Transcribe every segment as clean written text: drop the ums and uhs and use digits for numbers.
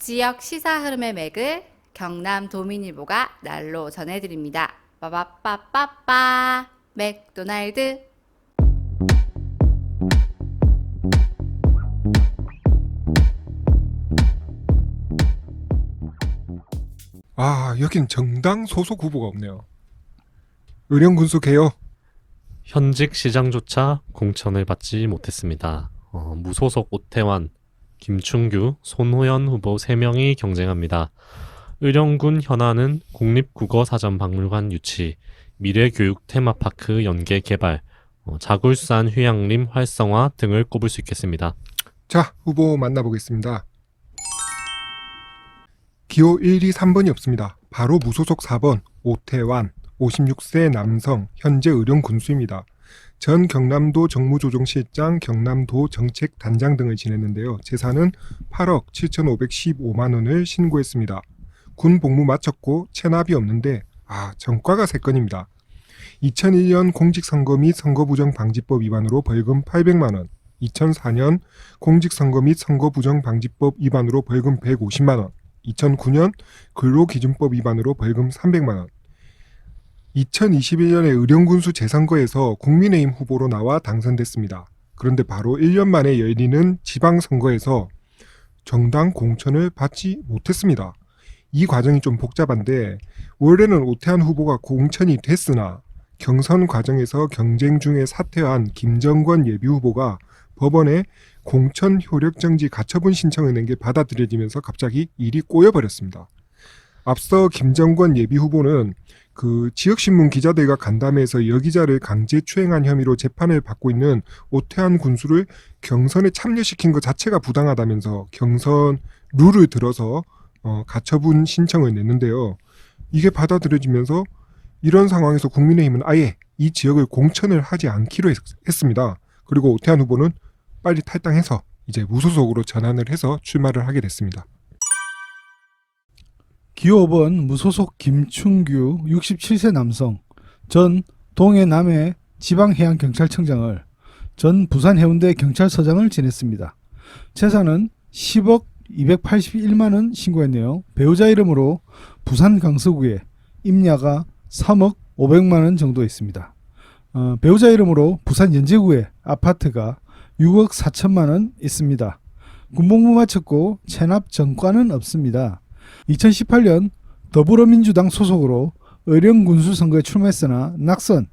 지역 시사 흐름의 맥을 경남 도민일보가 날로 전해드립니다. 빠바빠빠빠 맥도날드. 여긴 정당 소속 후보가 없네요. 의령군수 개요. 현직 시장조차 공천을 받지 못했습니다. 무소속 오태환, 김충규, 손호연 후보 3명이 경쟁합니다. 의령군 현안은 국립국어사전박물관 유치, 미래교육 테마파크 연계 개발, 자굴산 휴양림 활성화 등을 꼽을 수 있겠습니다. 자, 후보 만나보겠습니다. 기호 1, 2, 3번이 없습니다. 바로 무소속 4번 오태환, 56세 남성, 현재 의령군수입니다. 전 경남도 정무조정실장, 경남도 정책단장 등을 지냈는데요. 재산은 8억 7,515만 원을 신고했습니다. 군 복무 마쳤고 체납이 없는데 전과가 3건입니다. 2001년 공직선거 및 선거부정방지법 위반으로 벌금 800만 원, 2004년 공직선거 및 선거부정방지법 위반으로 벌금 150만 원, 2009년 근로기준법 위반으로 벌금 300만 원, 2021년에 의령군수 재선거에서 국민의힘 후보로 나와 당선됐습니다. 그런데 바로 1년 만에 열리는 지방선거에서 정당 공천을 받지 못했습니다. 이 과정이 좀 복잡한데 원래는 오태환 후보가 공천이 됐으나 경선 과정에서 경쟁 중에 사퇴한 김정권 예비후보가 법원에 공천 효력정지 가처분 신청을 낸 게 받아들여지면서 갑자기 일이 꼬여버렸습니다. 앞서 김정권 예비후보는 지역신문 기자들과 간담회에서 여기자를 강제추행한 혐의로 재판을 받고 있는 오태환 군수를 경선에 참여시킨 것 자체가 부당하다면서 경선 룰을 들어서 가처분 신청을 냈는데요. 이게 받아들여지면서 이런 상황에서 국민의힘은 아예 이 지역을 공천을 하지 않기로 했습니다. 그리고 오태환 후보는 빨리 탈당해서 이제 무소속으로 전환을 해서 출마를 하게 됐습니다. 기호 5번 무소속 김충규 67세 남성, 전 동해 남해 지방해양경찰청장을, 전 부산 해운대 경찰서장을 지냈습니다. 재산은 10억 281만 원 신고했네요. 배우자 이름으로 부산 강서구에 임야가 3억 500만 원 정도 있습니다. 배우자 이름으로 부산 연제구에 아파트가 6억 4천만 원 있습니다. 군복무 마쳤고 체납 전과는 없습니다. 2018년 더불어민주당 소속으로 의령군수 선거에 출마했으나 낙선,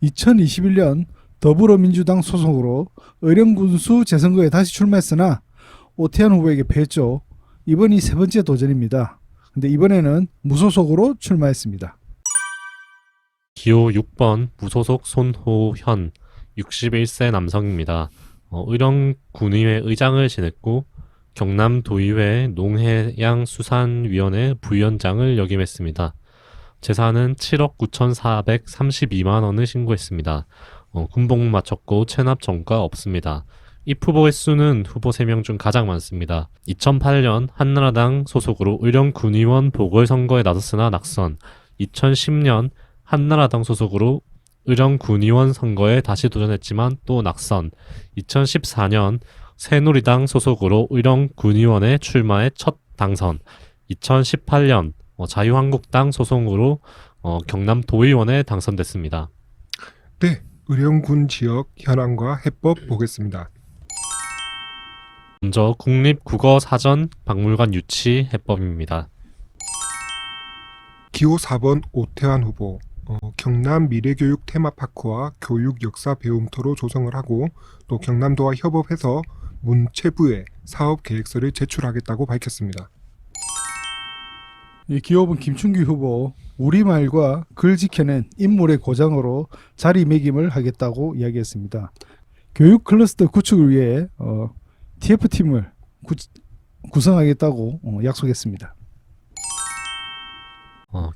2021년 더불어민주당 소속으로 의령군수 재선거에 다시 출마했으나 오태환 후보에게 패했죠. 이번이 3번째 도전입니다. 근데 이번에는 무소속으로 출마했습니다. 기호 6번 무소속 손호현, 61세 남성입니다. 의령군의회 의장을 지냈고 경남도의회 농해양수산위원회 부위원장을 역임했습니다. 재산은 7억 9,432만 원을 신고했습니다. 군복무 마쳤고 체납 전과 없습니다. 이 후보 횟수는 후보 3명 중 가장 많습니다. 2008년 한나라당 소속으로 의령군의원 보궐선거에 나섰으나 낙선, 2010년 한나라당 소속으로 의령군의원 선거에 다시 도전했지만 또 낙선, 2014년 새누리당 소속으로 의령군의원에 출마해 첫 당선, 2018년 자유한국당 소속으로 경남도의원에 당선됐습니다. 네, 의령군 지역 현황과 해법 보겠습니다. 먼저 국립국어사전 박물관 유치 해법입니다. 기호 4번 오태환 후보, 경남 미래교육 테마파크와 교육 역사 배움터로 조성을 하고 또 경남도와 협업해서 문체부에 사업계획서를 제출하겠다고 밝혔습니다. 기호 5번 김충규 후보, 우리말과 글 지켜낸 인물의 고장으로 자리매김을 하겠다고 이야기했습니다. 교육 클러스터 구축을 위해 TF팀을 구성하겠다고 약속했습니다.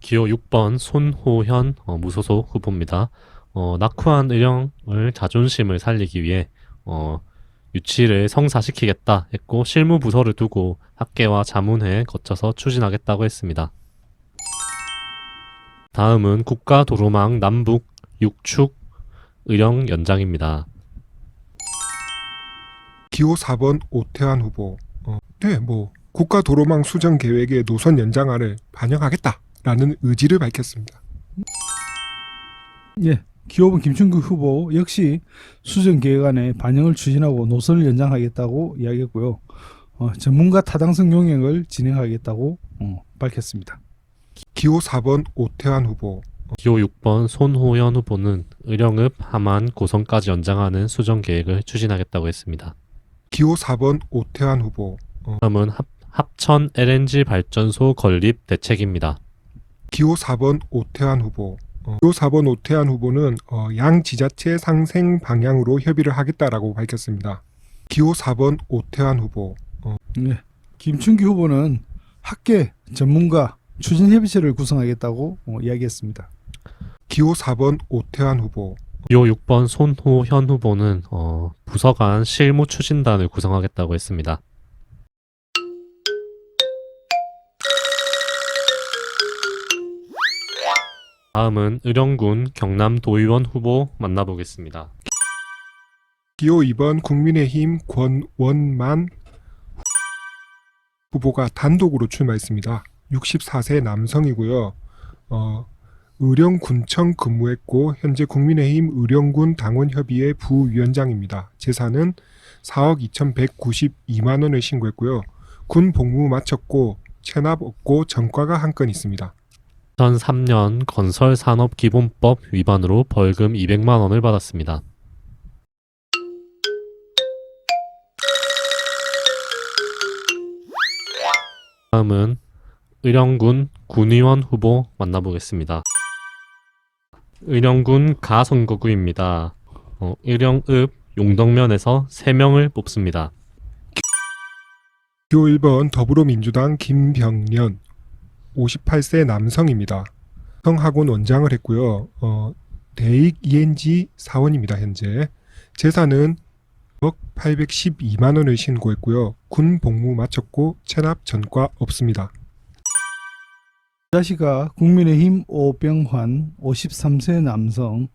기호 6번 손호현 무소속 후보입니다. 낙후한 의령을 자존심을 살리기 위해 유치를 성사시키겠다 했고 실무 부서를 두고 학계와 자문회에 거쳐서 추진하겠다고 했습니다. 다음은 국가도로망 남북 6축 의령 연장입니다. 기호 4번 오태환 후보, 국가도로망 수정 계획의 노선 연장안을 반영하겠다라는 의지를 밝혔습니다. 예, 기호번 김충규 후보 역시 수정 계획안에 반영을 추진하고 노선을 연장하겠다고 이야기했고요. 전문가 타당성 용역을 진행하겠다고 밝혔습니다. 기호 4번 오태환 후보, 기호 6번 손호연 후보는 의령읍, 함안, 고성까지 연장하는 수정 계획을 추진하겠다고 했습니다. 기호 4번 오태환 후보, 다음은 합천 LNG 발전소 건립 대책입니다. 기호 4번 오태환 후보. 기호 4번 오태환 후보는 양 지자체 상생 방향으로 협의를 하겠다라고 밝혔습니다. 기호 4번 오태환 후보. 네, 김충규 후보는 학계 전문가 추진협의체를 구성하겠다고 이야기했습니다. 기호 4번 오태환 후보. 기호 6번 손호현 후보는 부서 간 실무 추진단을 구성하겠다고 했습니다. 다음은 의령군 경남도의원 후보 만나보겠습니다. 기호 2번 국민의힘 권원만 후보가 단독으로 출마했습니다. 64세 남성이고요. 의령군청 근무했고 현재 국민의힘 의령군 당원협의회 부위원장입니다. 재산은 4억 2,192만 원을 신고했고요. 군 복무 마쳤고 체납 없고 전과가 한 건 있습니다. 2003년 건설산업기본법 위반으로 벌금 200만 원을 받았습니다. 다음은 의령군 군의원 후보 만나보겠습니다. 의령군 가선거구입니다. 의령읍 용덕면에서 3명을 뽑습니다. 기호 1번 더불어민주당 김병년 58세 남성입니다. 성학원 원장을 했고요. 대익 ENG 사원입니다. 현재 재산은 1억 812만 원을 신고했고요. 군 복무 마쳤고 체납 전과 없습니다. 자시가 국민의힘 오병환 53세 남성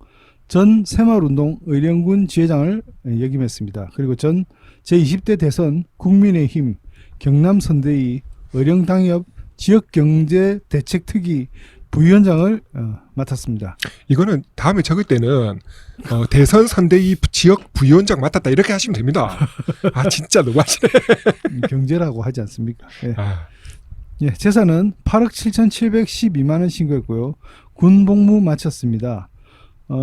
전 새마을운동 의령군 지회장을 역임했습니다. 그리고 전 제20대 대선 국민의힘 경남선대위 의령당협 지역경제대책특위 부위원장을 맡았습니다. 이거는 다음에 적을 때는 대선 선대위 지역 부위원장 맡았다 이렇게 하시면 됩니다. 아 진짜 너무하시네. 경제라고 하지 않습니까? 예. 아, 예, 재산은 8억 7,712만 원 신고했고요. 군 복무 마쳤습니다.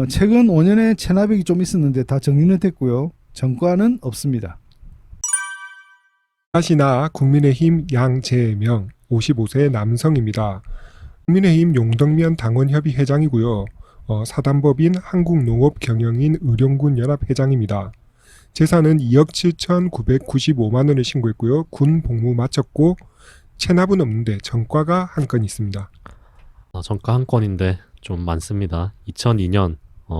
최근 5년에 체납액이 좀 있었는데 다 정리는 됐고요. 전과는 없습니다. 다시나 국민의힘 양재명 55세 남성입니다. 국민의힘 용덕면 당원협의 회장이고요. 사단법인 한국농업경영인 의령군 연합 회장입니다. 재산은 2억 7,995만 원을 신고했고요. 군 복무 마쳤고 체납은 없는데 전과가 한 건 있습니다. 전과 한 건인데 좀 많습니다. 2002년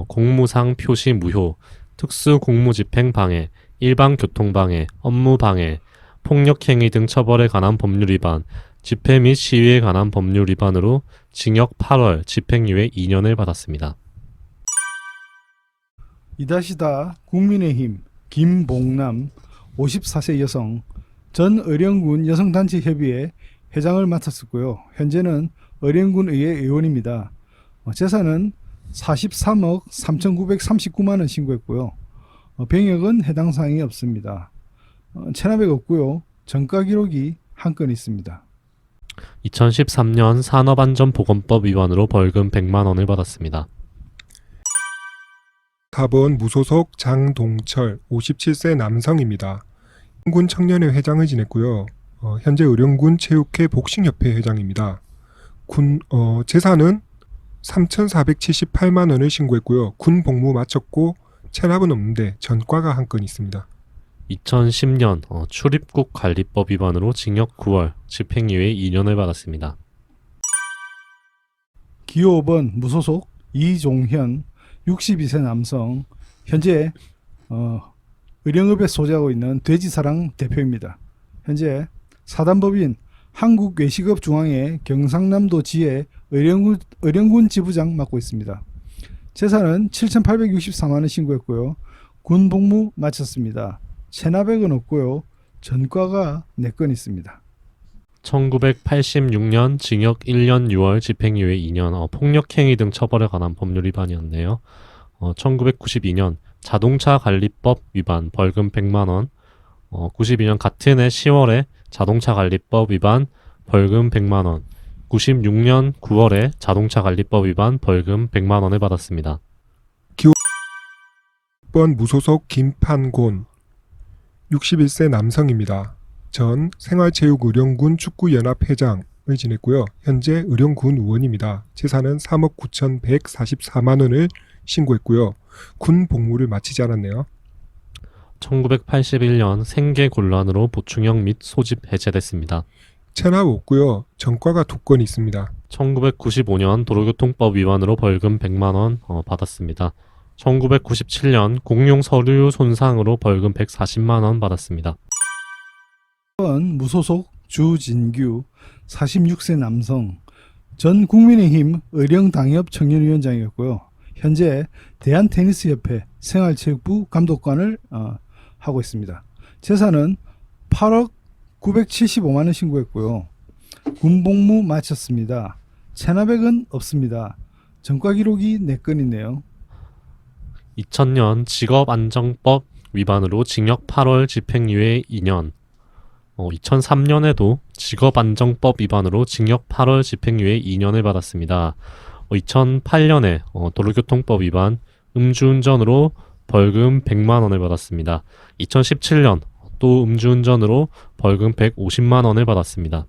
공무상 표시 무효, 특수 공무집행 방해, 일반 교통 방해, 업무 방해, 폭력행위 등 처벌에 관한 법률 위반, 집회 및 시위에 관한 법률 위반으로 징역 8월, 집행유예 2년을 받았습니다. 이다시다 국민의힘 김봉남 54세 여성 전 의령군 여성단체협의회 회장을 맡았었고요. 현재는 의령군의회 의원입니다. 재산은 43억 3,939만 원 신고했고요. 병역은 해당 사항이 없습니다. 체납액 없고요. 전과 기록이 한 건 있습니다. 2013년 산업안전보건법 위반으로 벌금 100만 원을 받았습니다. 4번 무소속 장동철 57세 남성입니다. 의령군 청년회 회장을 지냈고요. 현재 의령군 체육회 복싱협회 회장입니다. 재산은 3,478만 원을 신고했고요. 군 복무 마쳤고 체납은 없는데 전과가 한 건 있습니다. 2010년 출입국 관리법 위반으로 징역 9월, 집행유예 2년을 받았습니다. 기호 5번 무소속 이종현 62세 남성 현재 의령읍에 소재하고 있는 돼지사랑 대표입니다. 현재 사단법인 한국외식업중앙회 경상남도 지회 의령군 지부장 맡고 있습니다. 재산은 7,864만 원 신고했고요. 군 복무 마쳤습니다. 체납액은 없고요. 전과가 4건 있습니다. 1986년 징역 1년 6월 집행유예 2년 폭력행위 등 처벌에 관한 법률 위반이었네요. 1992년 자동차 관리법 위반 벌금 100만 원. 92년 같은 해 10월에 자동차 관리법 위반 벌금 100만 원. 96년 9월에 자동차 관리법 위반 벌금 100만 원을 받았습니다. 6번 무소속 김판곤 61세 남성입니다. 전 생활체육의령군 축구연합 회장을 지냈고요. 현재 의령군 의원입니다. 재산은 3억 9,144만 원을 신고했고요. 군 복무를 마치지 않았네요. 1981년 생계곤란으로 보충형 및 소집 해제됐습니다. 체납 없고요. 전과가 2건 있습니다. 1995년 도로교통법 위반으로 벌금 100만 원 받았습니다. 1997년 공용 서류 손상으로 벌금 140만 원 받았습니다. 1번 무소속 주진규 46세 남성 전 국민의힘 의령당협 청년위원장이었고요. 현재 대한테니스협회 생활체육부 감독관을 하고 있습니다. 재산은 8억 975만 원 신고했고요. 군복무 마쳤습니다. 체납액은 없습니다. 전과 기록이 4건 있네요. 2000년 직업안정법 위반으로 징역 8월 집행유예 2년. 2003년에도 직업안정법 위반으로 징역 8월 집행유예 2년을 받았습니다. 2008년에 도로교통법 위반 음주운전으로 벌금 100만 원을 받았습니다. 2017년 또 음주운전으로 벌금 150만 원을 받았습니다.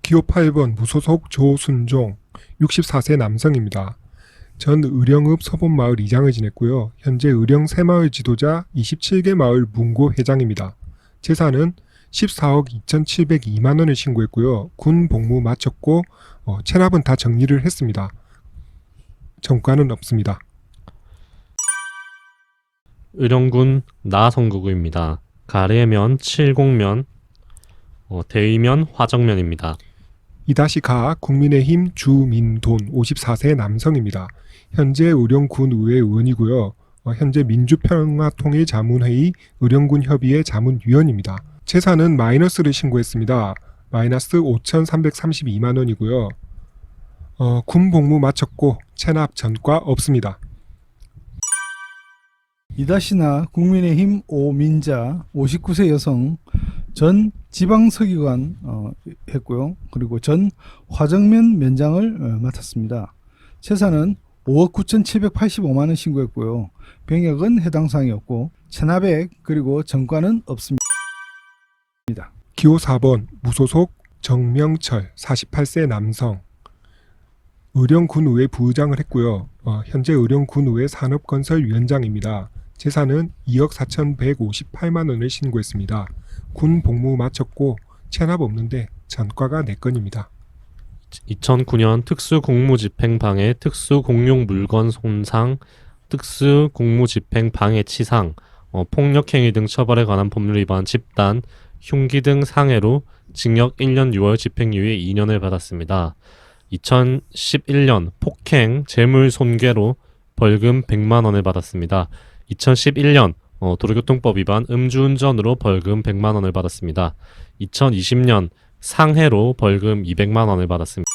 기호 8번 무소속 조순종 64세 남성입니다. 전 의령읍 서본마을 이장을 지냈고요. 현재 의령 새마을 지도자 27개 마을 문고 회장입니다. 재산은 14억 2,702만 원을 신고했고요. 군 복무 마쳤고 체납은 다 정리를 했습니다. 전과는 없습니다. 의령군 나선거구입니다. 가래면, 칠곡면, 대위면, 화정면입니다. 이다시가 국민의힘 주민돈 54세 남성입니다. 현재 의령군 의회 의원이고요. 현재 민주평화통일자문회의 의령군 협의회 자문위원입니다. 재산은 마이너스를 신고했습니다. 마이너스 5,332만 원이고요. 군 복무 마쳤고 체납 전과 없습니다. 이다시나 국민의힘 오민자 59세 여성 전 지방서기관 했고요. 그리고 전 화정면 면장을 맡았습니다. 재산은 5억 9,785만 원 신고했고요. 병역은 해당 사항이었고 체납액 그리고 전과는 없습니다. 기호 4번 무소속 정명철 48세 남성 의령군의회 부의장을 했고요. 현재 의령군의회 산업건설위원장입니다. 재산은 2억 4,158만 원을 신고했습니다. 군 복무 마쳤고 체납 없는데 전과가 4건입니다. 2009년 특수공무집행방해, 특수공용물건 손상, 특수공무집행방해 치상, 폭력행위 등 처벌에 관한 법률 위반 집단, 흉기 등 상해로 징역 1년 6월 집행유예 2년을 받았습니다. 2011년 폭행, 재물손괴로 벌금 100만 원을 받았습니다. 2011년 도로교통법 위반 음주운전으로 벌금 100만 원을 받았습니다. 2020년 상해로 벌금 200만 원을 받았습니다.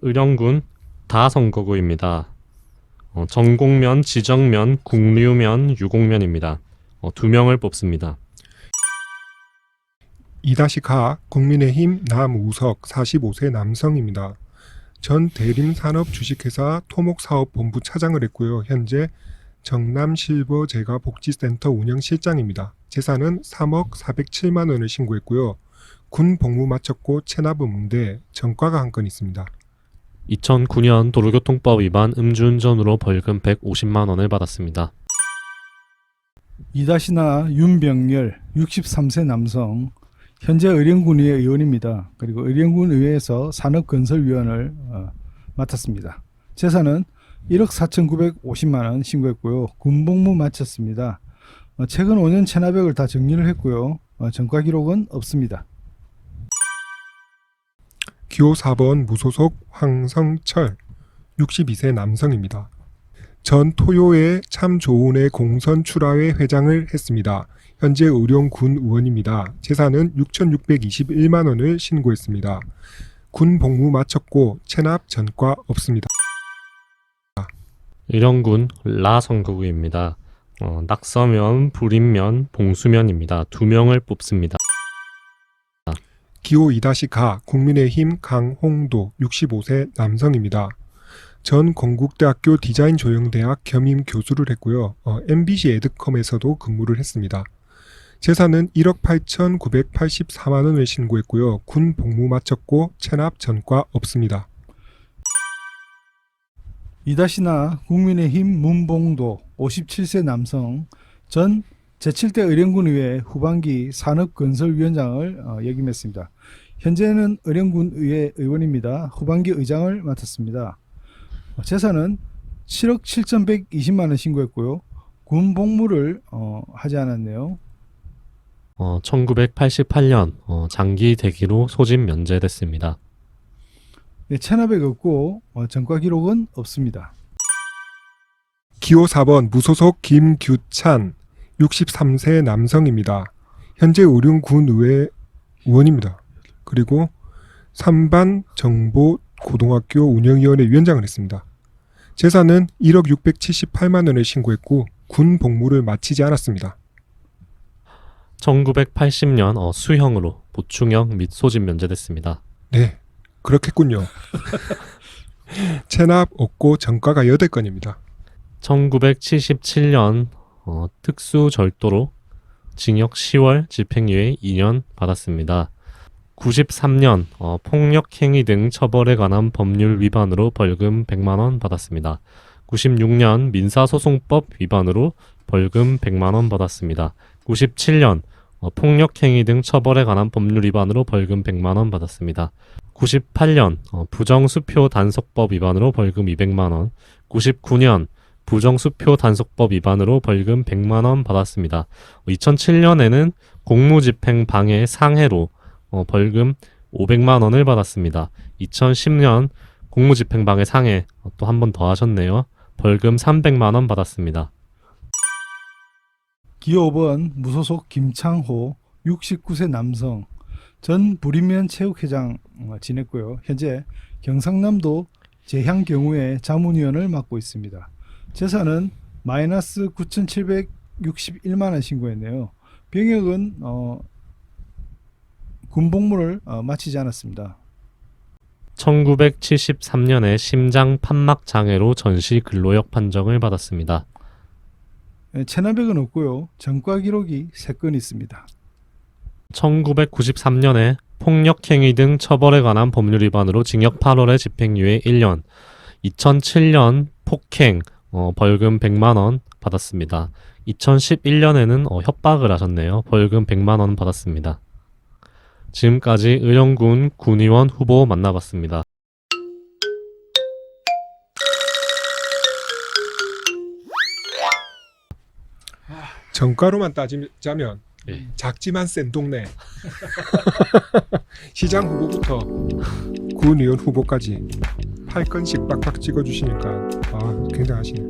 의령군 다선거구입니다. 전곡면, 지정면, 국류면, 유곡면입니다. 2명을 뽑습니다. 이다시가 국민의힘 남우석 45세 남성입니다. 전 대림산업주식회사 토목사업본부 차장을 했고요. 현재 정남실버제과복지센터 운영실장입니다. 재산은 3억 407만 원을 신고했고요. 군 복무 마쳤고 체납 없는데 전과가 1건 있습니다. 2009년 도로교통법 위반 음주운전으로 벌금 150만 원을 받았습니다. 이다시나 윤병열 63세 남성 현재 의령군의회 의원입니다. 그리고 의령군 의회에서 산업건설위원을 맡았습니다. 재산은 1억 4,950만 원 신고했고요. 군복무 마쳤습니다. 최근 5년 체납액을 다 정리를 했고요. 전과 기록은 없습니다. 기호 4번 무소속 황성철 62세 남성입니다. 전 토요의 참 좋은의 공선 출하회 회장을 했습니다. 현재 의령군 의원입니다. 재산은 6,621만 원을 신고했습니다. 군 복무 마쳤고 체납 전과 없습니다. 의령군 라 선거구입니다. 낙서면, 불임면, 봉수면입니다. 2명을 뽑습니다. 기호 2-가 국민의힘 강홍도 65세 남성입니다. 전 건국대학교 디자인조형대학 겸임 교수를 했고요. MBC 에드컴에서도 근무를 했습니다. 재산은 1억 8,984만 원을 신고했고요. 군 복무 마쳤고 체납 전과 없습니다. 이다시나 국민의힘 문봉도 57세 남성 전 제7대 의령군 의회 후반기 산업건설위원장을 역임했습니다. 현재는 의령군 의회 의원입니다. 후반기 의장을 맡았습니다. 재산은 7억 7,120만 원 신고했고요. 군 복무를 하지 않았네요. 1988년 장기 대기로 소집 면제됐습니다. 네, 체납액 없고 전과 기록은 없습니다. 기호 4번 무소속 김규찬 63세 남성입니다. 현재 의령군 의회 의원입니다. 그리고 3반 정보고등학교 운영위원회 위원장을 했습니다. 재산은 1억 678만 원을 신고했고 군 복무를 마치지 않았습니다. 1980년 수형으로 보충형 및 소집 면제됐습니다. 네, 그렇겠군요. 체납 없고 전과가 8건입니다. 1977년 특수절도로 징역 10월 집행유예 2년 받았습니다. 93년 폭력행위 등 처벌에 관한 법률 위반으로 벌금 100만 원 받았습니다. 96년 민사소송법 위반으로 벌금 100만 원 받았습니다. 97년 폭력행위 등 처벌에 관한 법률 위반으로 벌금 100만 원 받았습니다. 98년 부정수표 단속법 위반으로 벌금 200만 원, 99년 부정수표 단속법 위반으로 벌금 100만 원 받았습니다. 2007년에는 공무집행 방해 상해로 벌금 500만 원을 받았습니다. 2010년 공무집행 방해 상해 또 한 번 더 하셨네요. 벌금 300만 원 받았습니다. 기호 5번 무소속 김창호 69세 남성 전 불임면 체육회장 지냈고요. 현재 경상남도 제향경우회 자문위원을 맡고 있습니다. 재산은 마이너스 9,761만 원 신고했네요. 병역은 군복무를 마치지 않았습니다. 1973년에 심장 판막 장애로 전시 근로역 판정을 받았습니다. 체납액은 없고요. 전과 기록이 3건 있습니다. 1993년에 폭력행위 등 처벌에 관한 법률 위반으로 징역 8월에 집행유예 1년, 2007년 폭행 벌금 100만 원 받았습니다. 2011년에는 협박을 하셨네요. 벌금 100만 원 받았습니다. 지금까지 의령군 군의원 후보 만나봤습니다. 정가로만 따지자면 예. 작지만 센 동네. 시장 후보부터 군의원 후보까지 8건씩 빡빡 찍어주시니까 굉장하시네.